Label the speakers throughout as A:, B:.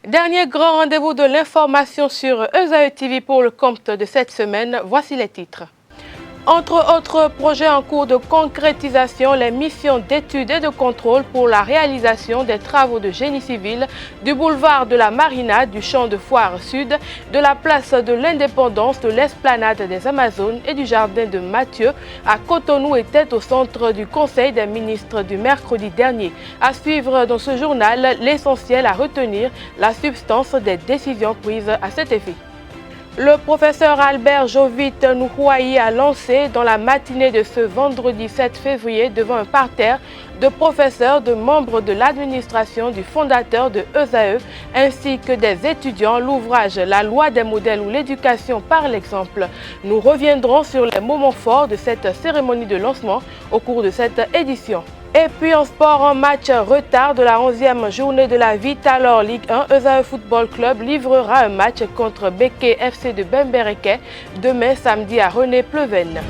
A: Dernier grand rendez-vous de l'information sur ESAE TV pour le compte de cette semaine. Voici les titres. Entre autres projets en cours de concrétisation, les missions d'études et de contrôle pour la réalisation des travaux de génie civil du boulevard de la Marina, du champ de foire sud, de la place de l'Indépendance, de l'esplanade des Amazones et du jardin de Mathieu à Cotonou étaient au centre du Conseil des ministres du mercredi dernier. À suivre dans ce journal, l'essentiel à retenir, la substance des décisions prises à cet effet. Le professeur Albert Jovit Nuhuayi a lancé dans la matinée de ce vendredi 7 février devant un parterre de professeurs, de membres de l'administration, du fondateur de ESAE ainsi que des étudiants l'ouvrage La loi des modèles ou l'éducation par l'exemple. Nous reviendrons sur les moments forts de cette cérémonie de lancement au cours de cette édition. Et puis en sport, en match retard de la 11e journée de la Vitalor Ligue 1, ESAE Football Club livrera un match contre Beke FC de Bembereke demain samedi à René Pleven.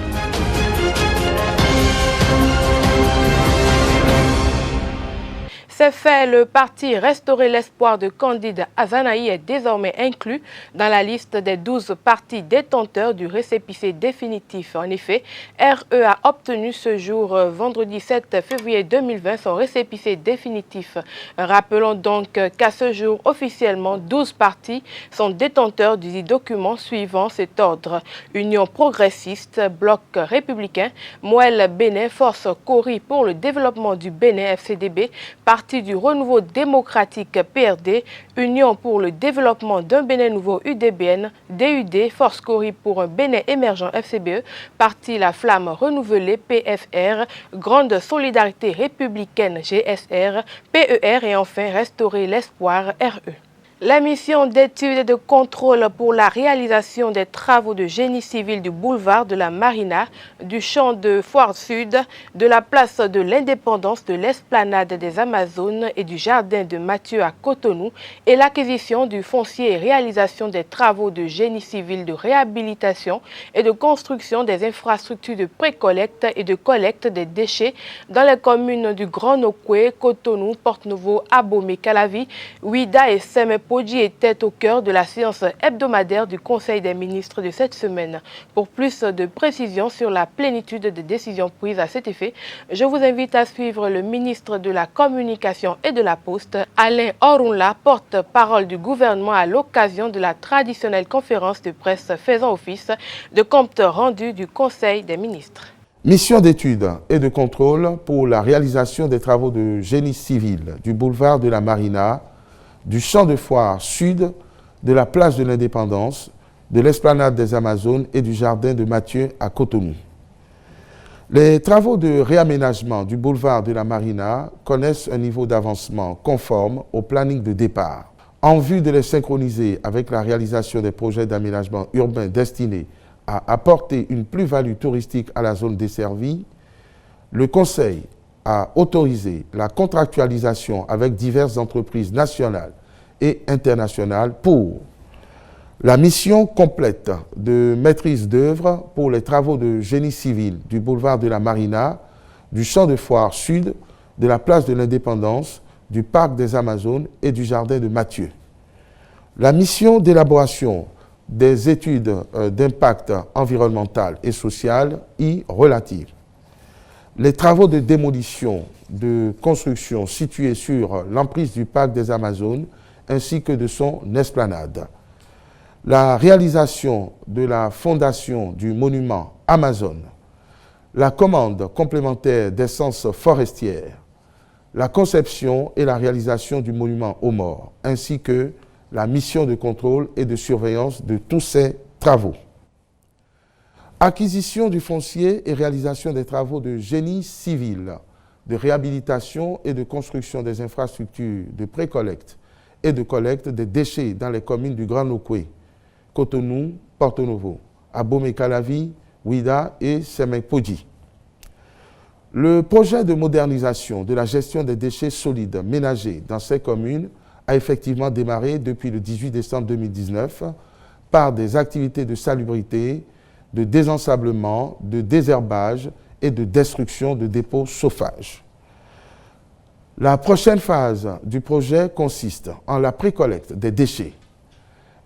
A: C'est fait, le parti Restaurer l'espoir de Candide Azanaï est désormais inclus dans la liste des 12 partis détenteurs du récépissé définitif. En effet, RE a obtenu ce jour, vendredi 7 février 2020, son récépissé définitif. Rappelons donc qu'à ce jour, officiellement, 12 partis sont détenteurs du document suivant cet ordre. Union progressiste, Bloc républicain, Moël Bénin, Force Cori pour le développement du Bénin FCDB, Parti du renouveau démocratique PRD, Union pour le développement d'un Bénin nouveau UDBN, DUD, Force Cori pour un Bénin émergent FCBE, Parti La Flamme renouvelée PFR, Grande Solidarité républicaine GSR, PER et enfin Restaurer l'espoir RE. La mission d'études et de contrôle pour la réalisation des travaux de génie civil du boulevard de la Marina, du champ de foire sud, de la place de l'Indépendance, de l'esplanade des Amazones et du jardin de Mathieu à Cotonou et l'acquisition du foncier et réalisation des travaux de génie civil de réhabilitation et de construction des infrastructures de précollecte et de collecte des déchets dans les communes du Grand Nokwe, Cotonou, Porte-Nouveau, Abomey, Calavi, Ouida et Semé Podji était au cœur de la séance hebdomadaire du Conseil des ministres de cette semaine. Pour plus de précisions sur la plénitude des décisions prises à cet effet, je vous invite à suivre le ministre de la Communication et de la Poste, Alain Orunla, porte-parole du gouvernement à l'occasion de la traditionnelle conférence de presse faisant office de compte rendu du Conseil des ministres.
B: Mission d'études et de contrôle pour la réalisation des travaux de génie civil du boulevard de la Marina, du champ de foire sud, de la place de l'Indépendance, de l'esplanade des Amazones et du jardin de Mathieu à Cotonou. Les travaux de réaménagement du boulevard de la Marina connaissent un niveau d'avancement conforme au planning de départ. En vue de les synchroniser avec la réalisation des projets d'aménagement urbain destinés à apporter une plus-value touristique à la zone desservie, le Conseil a autorisé la contractualisation avec diverses entreprises nationales et internationales pour la mission complète de maîtrise d'œuvre pour les travaux de génie civil du boulevard de la Marina, du champ de foire sud, de la place de l'Indépendance, du parc des Amazones et du jardin de Mathieu. La mission d'élaboration des études d'impact environnemental et social y relatives. Les travaux de démolition de constructions situées sur l'emprise du parc des Amazones ainsi que de son esplanade. La réalisation de la fondation du monument Amazon. La commande complémentaire d'essence forestière. La conception et la réalisation du monument aux morts ainsi que la mission de contrôle et de surveillance de tous ces travaux. Acquisition du foncier et réalisation des travaux de génie civil, de réhabilitation et de construction des infrastructures de précollecte et de collecte des déchets dans les communes du Grand Nokwe, Cotonou, Porto-Novo, Abomey-Calavi, Ouida et Semé Podji. Le projet de modernisation de la gestion des déchets solides ménagers dans ces communes a effectivement démarré depuis le 18 décembre 2019 par des activités de salubrité, de désensablement, de désherbage et de destruction de dépôts chauffage. La prochaine phase du projet consiste en la précollecte des déchets.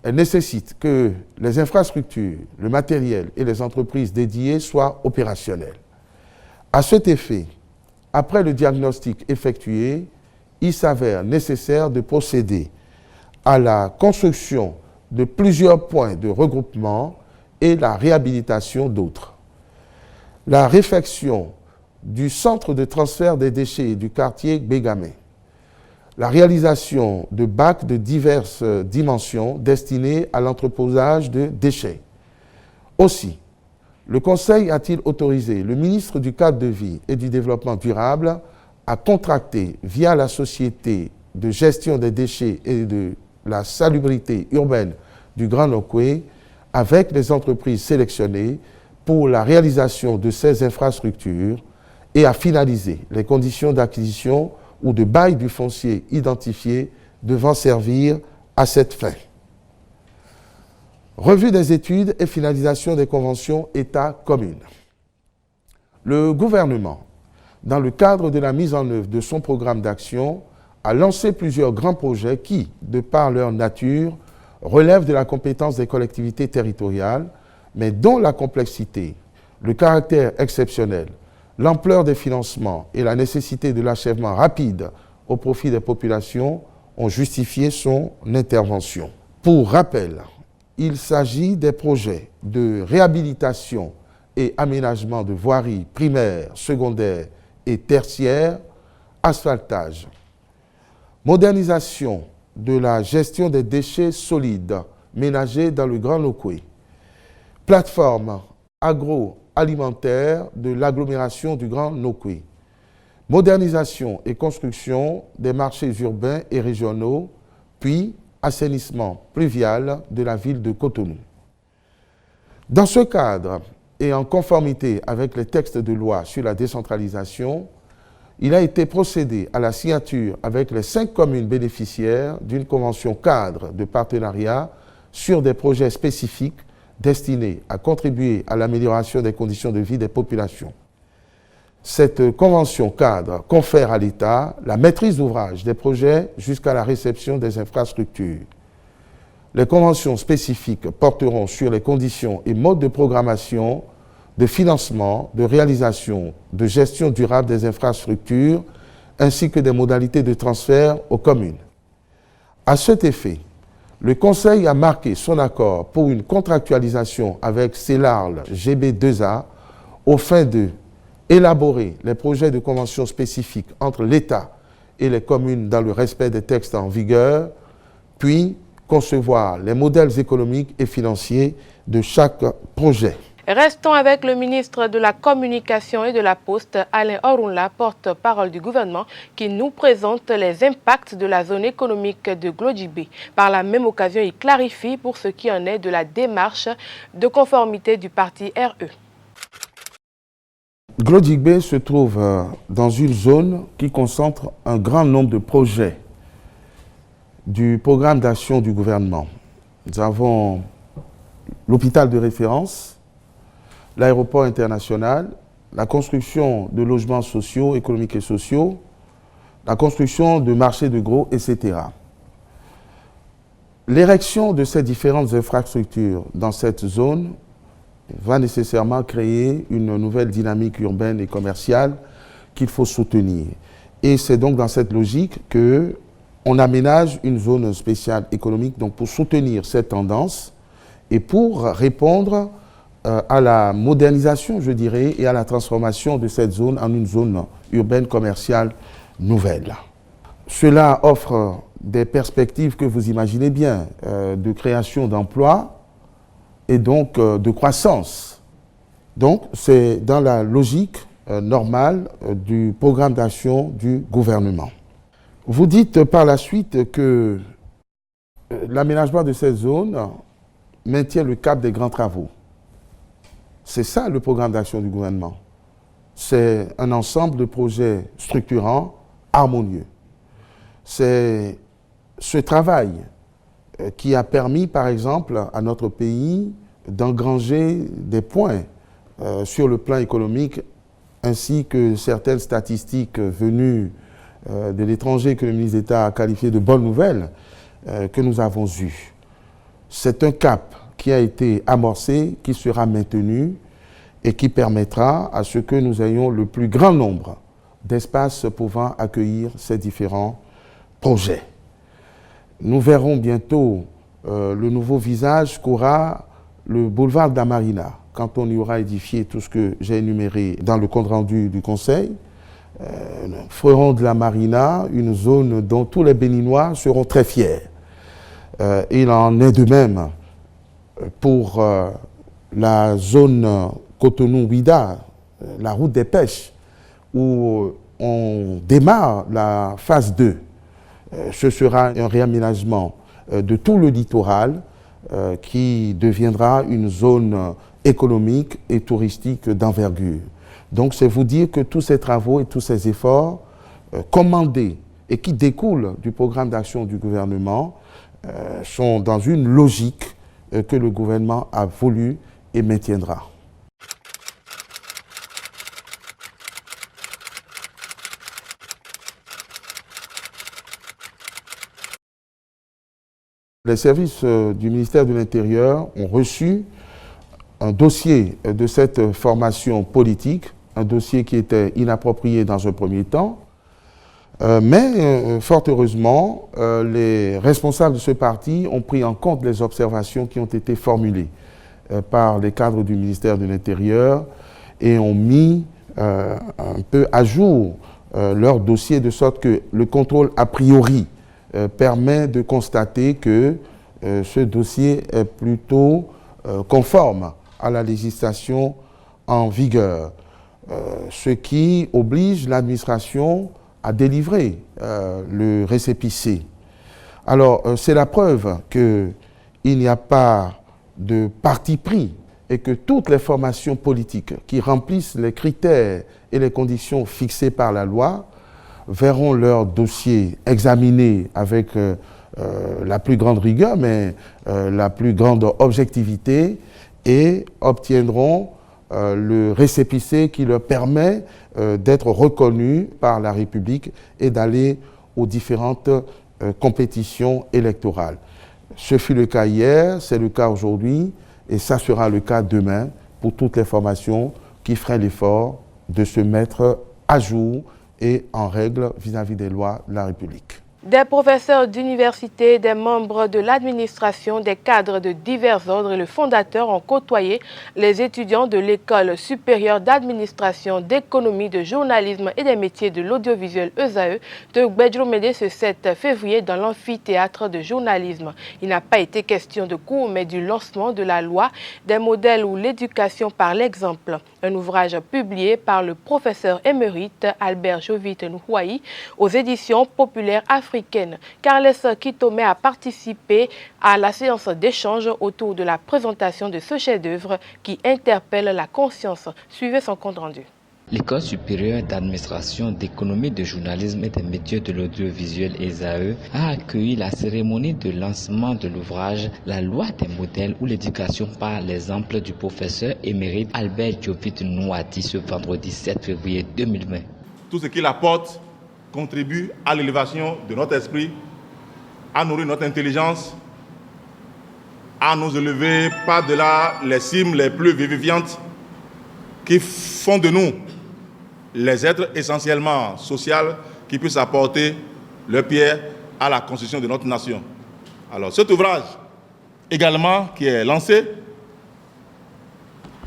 B: Elle nécessite que les infrastructures, le matériel et les entreprises dédiées soient opérationnelles. À cet effet, après le diagnostic effectué, il s'avère nécessaire de procéder à la construction de plusieurs points de regroupement et la réhabilitation d'autres. La réfection du centre de transfert des déchets du quartier Bégamé, la réalisation de bacs de diverses dimensions destinés à l'entreposage de déchets. Aussi, le Conseil a-t-il autorisé le ministre du Cadre de vie et du Développement durable à contracter via la Société de gestion des déchets et de la salubrité urbaine du Grand Nokoué avec les entreprises sélectionnées pour la réalisation de ces infrastructures et à finaliser les conditions d'acquisition ou de bail du foncier identifié devant servir à cette fin. Revue des études et finalisation des conventions État-Communes. Le gouvernement, dans le cadre de la mise en œuvre de son programme d'action, a lancé plusieurs grands projets qui, de par leur nature, relèvent de la compétence des collectivités territoriales, mais dont la complexité, le caractère exceptionnel, l'ampleur des financements et la nécessité de l'achèvement rapide au profit des populations ont justifié son intervention. Pour rappel, il s'agit des projets de réhabilitation et aménagement de voiries primaires, secondaires et tertiaires, asphaltage, modernisation de la gestion des déchets solides ménagers dans le Grand Nokoué, plateforme agroalimentaire de l'agglomération du Grand Nokoué, modernisation et construction des marchés urbains et régionaux, puis assainissement pluvial de la ville de Cotonou. Dans ce cadre, et en conformité avec les textes de loi sur la décentralisation, il a été procédé à la signature avec les 5 communes bénéficiaires d'une convention cadre de partenariat sur des projets spécifiques destinés à contribuer à l'amélioration des conditions de vie des populations. Cette convention cadre confère à l'État la maîtrise d'ouvrage des projets jusqu'à la réception des infrastructures. Les conventions spécifiques porteront sur les conditions et modes de programmation, de financement, de réalisation, de gestion durable des infrastructures, ainsi que des modalités de transfert aux communes. À cet effet, le Conseil a marqué son accord pour une contractualisation avec CELARL GB2A aux fins de élaborer les projets de convention spécifiques entre l'État et les communes dans le respect des textes en vigueur, puis concevoir les modèles économiques et financiers de chaque projet.
A: Restons avec le ministre de la Communication et de la Poste, Alain Orunla, porte-parole du gouvernement, qui nous présente les impacts de la zone économique de Glodjibé. Par la même occasion, il clarifie pour ce qui en est de la démarche de conformité du parti RE.
B: Glodjibé se trouve dans une zone qui concentre un grand nombre de projets du programme d'action du gouvernement. Nous avons l'hôpital de référence, l'aéroport international, la construction de logements sociaux, économiques et sociaux, la construction de marchés de gros, etc. L'érection de ces différentes infrastructures dans cette zone va nécessairement créer une nouvelle dynamique urbaine et commerciale qu'il faut soutenir. Et c'est donc dans cette logique qu'on aménage une zone spéciale économique donc pour soutenir cette tendance et pour répondre à la modernisation, je dirais, et à la transformation de cette zone en une zone urbaine commerciale nouvelle. Cela offre des perspectives que vous imaginez bien, de création d'emplois et donc de croissance. Donc c'est dans la logique normale du programme d'action du gouvernement. Vous dites par la suite que l'aménagement de cette zone maintient le cap des grands travaux. C'est ça le programme d'action du gouvernement. C'est un ensemble de projets structurants, harmonieux. C'est ce travail qui a permis, par exemple, à notre pays d'engranger des points sur le plan économique, ainsi que certaines statistiques venues de l'étranger que le ministre d'État a qualifié de bonne nouvelle que nous avons eue. C'est un cap qui a été amorcé, qui sera maintenu et qui permettra à ce que nous ayons le plus grand nombre d'espaces pouvant accueillir ces différents projets. Nous verrons bientôt le nouveau visage qu'aura le boulevard de la Marina, quand on y aura édifié tout ce que j'ai énuméré dans le compte-rendu du Conseil. Nous ferons de la Marina une zone dont tous les Béninois seront très fiers. Il en est de même pour la zone Cotonou-Ouida, la route des pêches, où on démarre la phase 2. Ce sera un réaménagement de tout le littoral qui deviendra une zone économique et touristique d'envergure. Donc c'est vous dire que tous ces travaux et tous ces efforts commandés et qui découlent du programme d'action du gouvernement sont dans une logique que le gouvernement a voulu et maintiendra. Les services du ministère de l'Intérieur ont reçu un dossier de cette formation politique, un dossier qui était inapproprié dans un premier temps, mais fort heureusement, les responsables de ce parti ont pris en compte les observations qui ont été formulées par les cadres du ministère de l'Intérieur et ont mis un peu à jour leur dossier de sorte que le contrôle a priori permet de constater que ce dossier est plutôt conforme à la législation en vigueur, ce qui oblige l'administration à délivrer le récépissé. Alors, c'est la preuve qu'il n'y a pas de parti pris et que toutes les formations politiques qui remplissent les critères et les conditions fixées par la loi verront leur dossier examiné avec la plus grande rigueur, mais la plus grande objectivité et obtiendront le récépissé qui leur permet d'être reconnus par la République et d'aller aux différentes compétitions électorales. Ce fut le cas hier, c'est le cas aujourd'hui et ça sera le cas demain pour toutes les formations qui feraient l'effort de se mettre à jour et en règle vis-à-vis des lois de la République.
A: Des professeurs d'université, des membres de l'administration, des cadres de divers ordres et le fondateur ont côtoyé les étudiants de l'École supérieure d'administration, d'économie, de journalisme et des métiers de l'audiovisuel ESAE de Gbedjomede ce 7 février dans l'amphithéâtre de journalisme. Il n'a pas été question de cours mais du lancement de la loi des modèles ou l'éducation par l'exemple. Un ouvrage publié par le professeur émérite Albert Jovite Nhouaï aux éditions populaires africaines. Carles Kitome a participé à la séance d'échange autour de la présentation de ce chef-d'œuvre qui interpelle la conscience. Suivez son compte rendu.
C: L'École supérieure d'administration, d'économie, de journalisme et des métiers de l'audiovisuel ESAE a accueilli la cérémonie de lancement de l'ouvrage La loi des modèles ou l'éducation par l'exemple du professeur émérite Albert Jovite Nhouaï ce vendredi 7 février 2020.
D: Tout ce qu'il apporte contribue à l'élévation de notre esprit, à nourrir notre intelligence, à nous élever par-delà les cimes les plus vivifiantes qui font de nous les êtres essentiellement sociaux qui puissent apporter leur pierre à la construction de notre nation. Alors cet ouvrage également qui est lancé,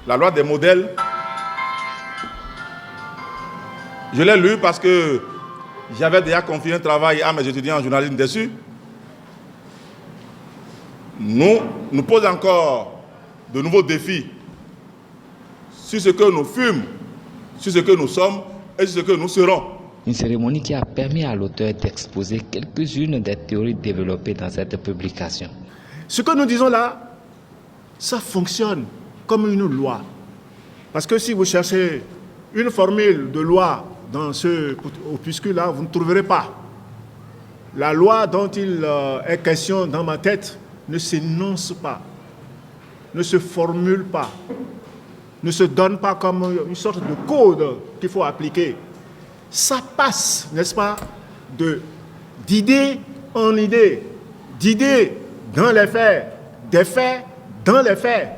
D: la loi des modèles, je l'ai lu parce que j'avais déjà confié un travail à mes étudiants en journalisme dessus. Nous pose encore de nouveaux défis sur ce que nous fûmes, sur ce que nous sommes et sur ce que nous serons.
C: Une cérémonie qui a permis à l'auteur d'exposer quelques-unes des théories développées dans cette publication.
E: Ce que nous disons là, ça fonctionne comme une loi. Parce que si vous cherchez une formule de loi dans ce opuscule-là, vous ne trouverez pas. La loi dont il est question dans ma tête ne s'énonce pas, ne se formule pas, ne se donne pas comme une sorte de code qu'il faut appliquer. Ça passe, n'est-ce pas, d'idée en idée, d'idées dans les faits, des faits dans les faits.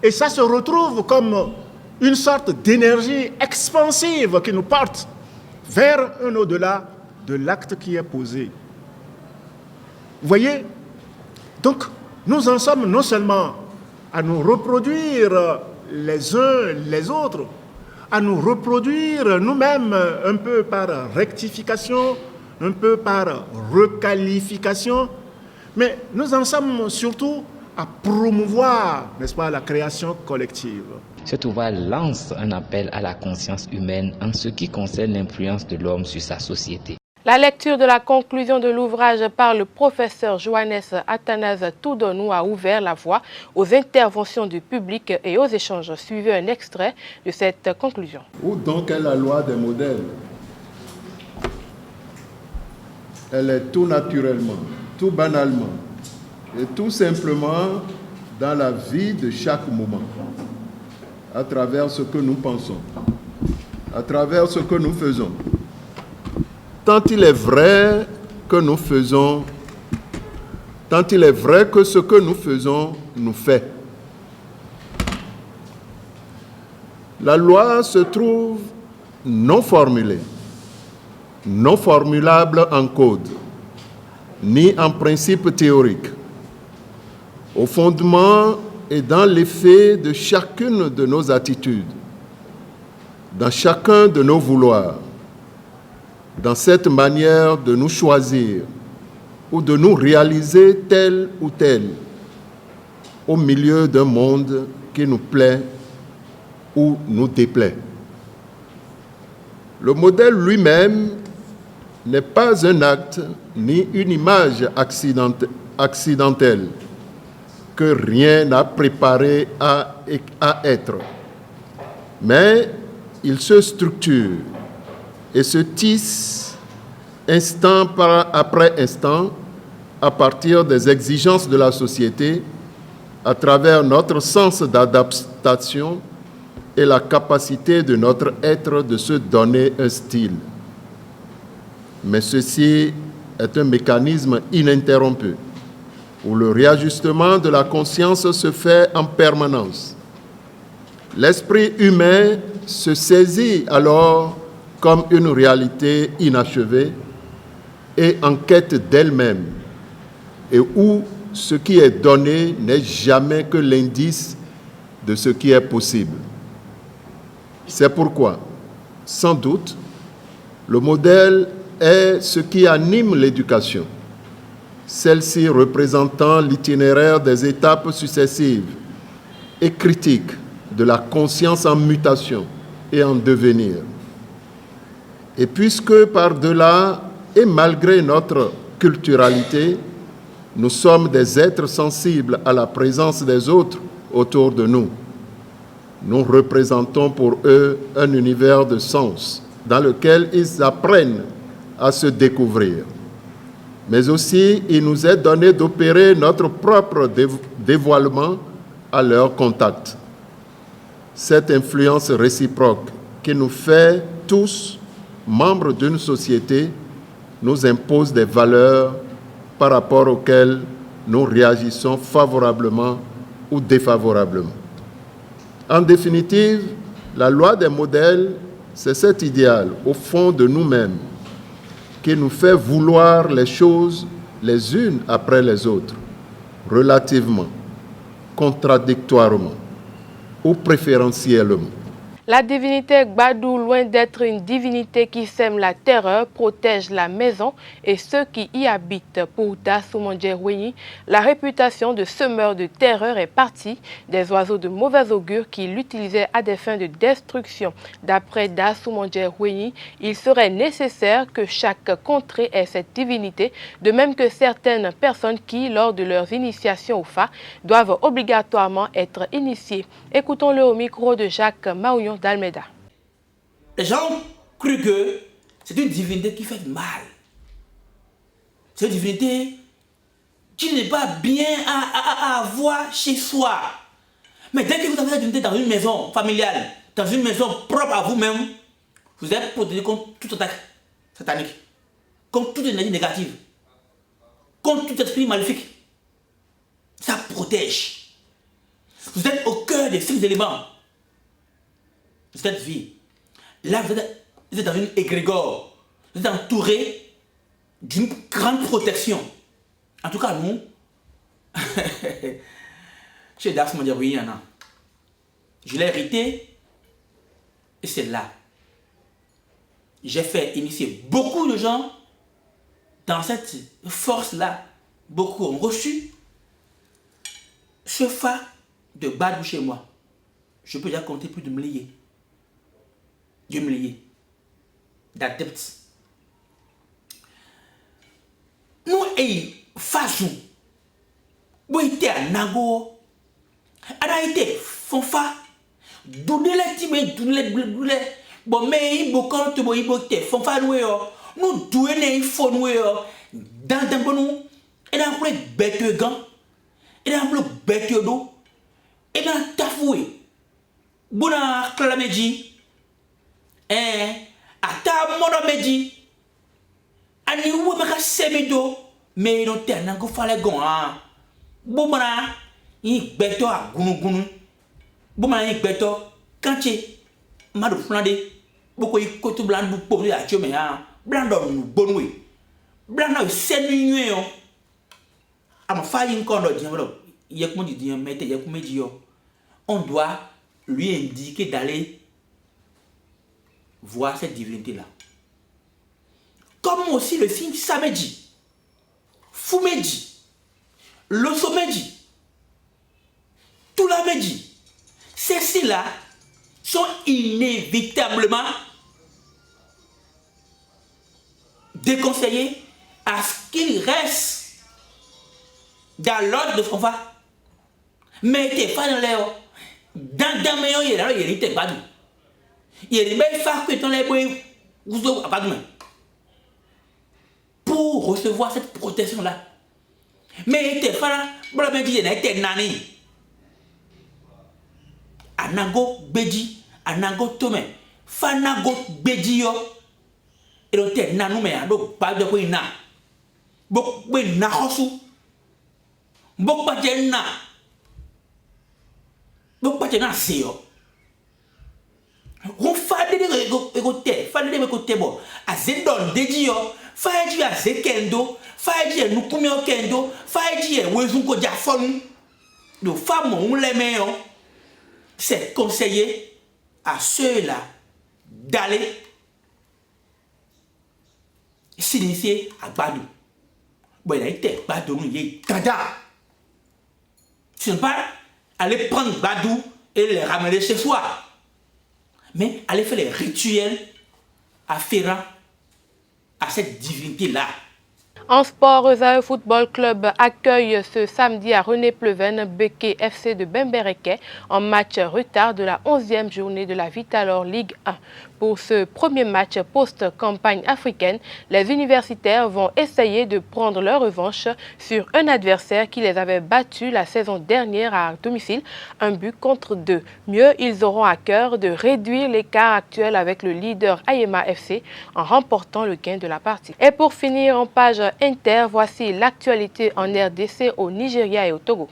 E: Et ça se retrouve comme une sorte d'énergie expansive qui nous porte vers un au-delà de l'acte qui est posé. Vous voyez? Donc, nous en sommes non seulement à nous reproduire les uns les autres, à nous reproduire nous-mêmes un peu par rectification, un peu par requalification, mais nous en sommes surtout à promouvoir, n'est-ce pas, la création collective.
C: Cet ouvrage lance un appel à la conscience humaine en ce qui concerne l'influence de l'homme sur sa société.
A: La lecture de la conclusion de l'ouvrage par le professeur Johannes Athanase Toudonou a ouvert la voie aux interventions du public et aux échanges. Suivez un extrait de cette conclusion.
F: Où donc est la loi des modèles? Elle est tout naturellement, tout banalement et tout simplement dans la vie de chaque moment, à travers ce que nous pensons, à travers ce que nous faisons. Tant il est vrai que nous faisons, tant il est vrai que ce que nous faisons nous fait. La loi se trouve non formulée, non formulable en code, ni en principe théorique, au fondement et dans l'effet de chacune de nos attitudes, dans chacun de nos vouloirs, dans cette manière de nous choisir ou de nous réaliser tel ou tel au milieu d'un monde qui nous plaît ou nous déplaît. Le modèle lui-même n'est pas un acte ni une image accidentelle que rien n'a préparé à être, mais il se structure et se tisse instant après instant à partir des exigences de la société, à travers notre sens d'adaptation et la capacité de notre être de se donner un style. Mais ceci est un mécanisme ininterrompu, où le réajustement de la conscience se fait en permanence. L'esprit humain se saisit alors comme une réalité inachevée et en quête d'elle-même, et où ce qui est donné n'est jamais que l'indice de ce qui est possible. C'est pourquoi, sans doute, le modèle est ce qui anime l'éducation, celle-ci représentant l'itinéraire des étapes successives et critiques de la conscience en mutation et en devenir. Et puisque par-delà et malgré notre culturalité, nous sommes des êtres sensibles à la présence des autres autour de nous, nous représentons pour eux un univers de sens dans lequel ils apprennent à se découvrir. Mais aussi, il nous est donné d'opérer notre propre dévoilement à leur contact. Cette influence réciproque qui nous fait tous membres d'une société nous impose des valeurs par rapport auxquelles nous réagissons favorablement ou défavorablement. En définitive, la loi des modèles, c'est cet idéal au fond de nous-mêmes qui nous fait vouloir les choses les unes après les autres, relativement, contradictoirement ou préférentiellement.
A: La divinité Gbadou, loin d'être une divinité qui sème la terreur, protège la maison et ceux qui y habitent. Pour Dassou Mandjerouini, la réputation de semeur de terreur est partie des oiseaux de mauvais augure qui l'utilisaient à des fins de destruction. D'après Dassou Mandjerouini, il serait nécessaire que chaque contrée ait cette divinité, de même que certaines personnes qui, lors de leurs initiations au Fa, doivent obligatoirement être initiées. Écoutons-le au micro de Jacques Maouillon d'Almeida.
G: Les gens crient que c'est une divinité qui fait mal. C'est une divinité qui n'est pas bien à avoir chez soi. Mais dès que vous avez cette divinité dans une maison familiale, dans une maison propre à vous-même, vous êtes protégé contre toute attaque satanique. contre toute énergie négative, contre tout esprit maléfique. Ça protège. Vous êtes au cœur des 5 éléments de cette vie. Là, vous êtes dans une égrégore. Vous êtes entouré d'une grande protection. En tout cas, nous, chez Das m'a dit oui, il y en a. Je l'ai hérité et c'est là. J'ai fait initier beaucoup de gens dans cette force-là. Beaucoup ont reçu ce phare de Badou chez moi. Je peux déjà compter plus de milliers. De milliers d'adeptes. Nous, et Fazou, vous êtes à Nago, a été Fonfa, doudele tibe, doudele, bon, mais il faut quand tu veux Fonfa, nous doués, il faut nous, dans nous, et dans le bête gant, et dans le bête d'eau, et dans le tafoué, bon, à Claméji, à ta monomedi, à nous, on va semido, mais non, t'es un go fallait gon, hein. Bon, il beto à gounou. Bon, il beto, quand tu es mal flandé, beaucoup de côté blanc, vous pouvez à tuer, mais blanc d'homme, bon oui. Blanc d'homme, c'est nuit, à ma faille, une conne, il y a comment dire, mais il y a comment dire, on doit lui indiquer d'aller voir cette divinité-là. Comme aussi le signe Samedi, Foumedi, Losomedi, Toulamedi, ceux-ci-là sont inévitablement déconseillés à ce qu'ils restent dans l'ordre de ce qu'on va. Mais t'es pas dans l'air. Dans le meilleur, il y a des pas du. Il y a des belles femmes qui sont là pour recevoir cette protection-là. Mais t'es pas là, bon, mais il y a des nani. Anago Beji, Anago Tome, Fanago Beji yo. Et donc t'es nanou mais ado pas de quoi na. Bok ben na hosu. Bok pas de na. Bok pas de na si yo. On fait des écoutez, fait des écoutez bon. A zedon deji yo, fait du a zekendo, fait du nous kumio kendo, fait du wezu ko jafonu. Do femme on les met yo. C'est conseillé à ceux-là d'aller s'initier à Badou. Bon, il a été Badou, il est Tada. Ce n'est pas aller prendre Badou et les ramener chez soi, mais aller faire les rituels afférents à cette divinité-là.
A: En sport, Esae Football Club accueille ce samedi à René Pleven Beke FC de Bembereke en match retard de la 11e journée de la Vitalor Ligue 1. Pour ce premier match post-campagne africaine, les universitaires vont essayer de prendre leur revanche sur un adversaire qui les avait battus la saison dernière à domicile, 1-2. Mieux, ils auront à cœur de réduire l'écart actuel avec le leader Ayema FC en remportant le gain de la partie. Et pour finir en page Inter, voici l'actualité en RDC, au Nigeria et au Togo.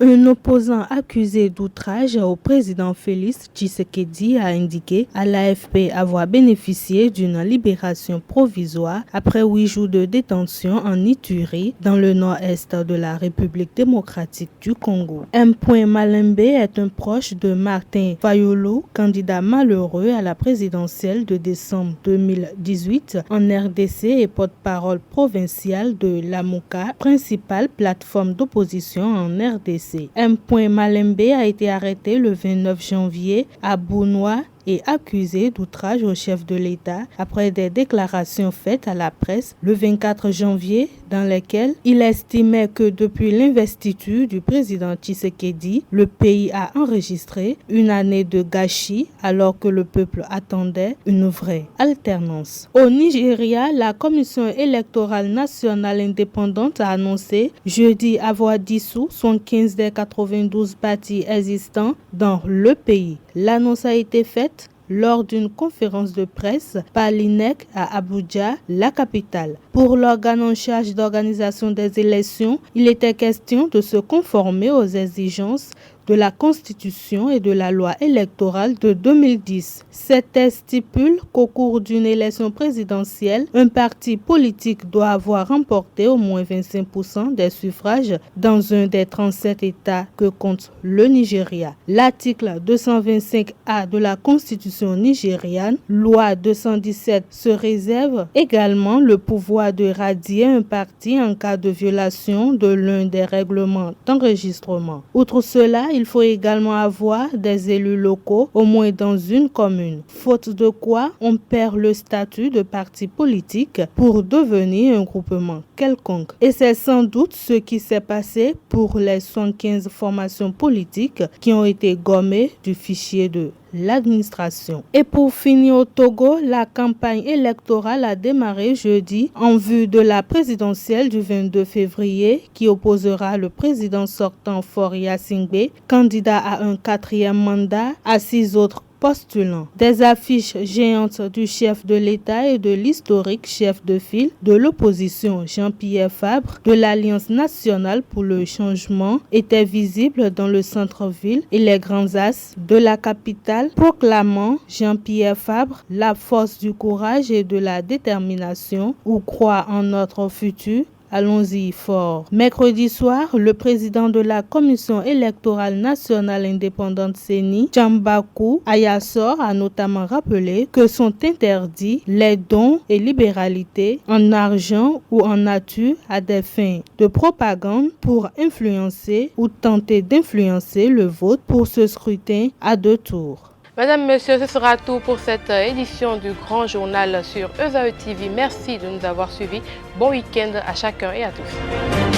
H: Un opposant accusé d'outrage au président Félix Tshisekedi a indiqué à l'AFP avoir bénéficié d'une libération provisoire après 8 jours de détention en Ituri, dans le nord-est de la République démocratique du Congo. M. Malembe est un proche de Martin Fayulu, candidat malheureux à la présidentielle de décembre 2018 en RDC et porte-parole provincial de l'AMOCA, principale plateforme d'opposition en RDC. M. Malembe a été arrêté le 29 janvier à Bounois et accusé d'outrage au chef de l'État après des déclarations faites à la presse le 24 janvier dans lesquelles il estimait que depuis l'investiture du président Tshisekedi, le pays a enregistré une année de gâchis alors que le peuple attendait une vraie alternance. Au Nigeria, la Commission électorale nationale indépendante a annoncé jeudi avoir dissous 75 des 92 partis existants dans le pays. L'annonce a été faite lors d'une conférence de presse par l'INEC à Abuja, la capitale. Pour l'organe en charge d'organisation des élections, il était question de se conformer aux exigences de la Constitution et de la loi électorale de 2010. Cet texte stipule qu'au cours d'une élection présidentielle, un parti politique doit avoir remporté au moins 25% des suffrages dans un des 37 États que compte le Nigeria. L'article 225A de la Constitution nigériane, loi 217, se réserve également le pouvoir de radier un parti en cas de violation de l'un des règlements d'enregistrement. Outre cela, il faut également avoir des élus locaux, au moins dans une commune, faute de quoi on perd le statut de parti politique pour devenir un groupement quelconque. Et c'est sans doute ce qui s'est passé pour les 75 formations politiques qui ont été gommées du fichier de l'administration. Et pour finir au Togo, la campagne électorale a démarré jeudi en vue de la présidentielle du 22 février qui opposera le président sortant Faure Gnassingbé, candidat à un 4e mandat, à 6 autres postulants. Des affiches géantes du chef de l'État et de l'historique chef de file de l'opposition Jean-Pierre Fabre de l'Alliance nationale pour le changement étaient visibles dans le centre-ville et les grands axes de la capitale, proclamant Jean-Pierre Fabre la force du courage et de la détermination ou croit en notre futur. Allons-y fort. Mercredi soir, le président de la Commission électorale nationale indépendante CENI, Djambakou Ayassor, a notamment rappelé que sont interdits les dons et libéralités en argent ou en nature à des fins de propagande pour influencer ou tenter d'influencer le vote pour ce scrutin à 2 tours.
A: Mesdames, Messieurs, ce sera tout pour cette édition du Grand Journal sur ESAE TV. Merci de nous avoir suivis. Bon week-end à chacun et à tous.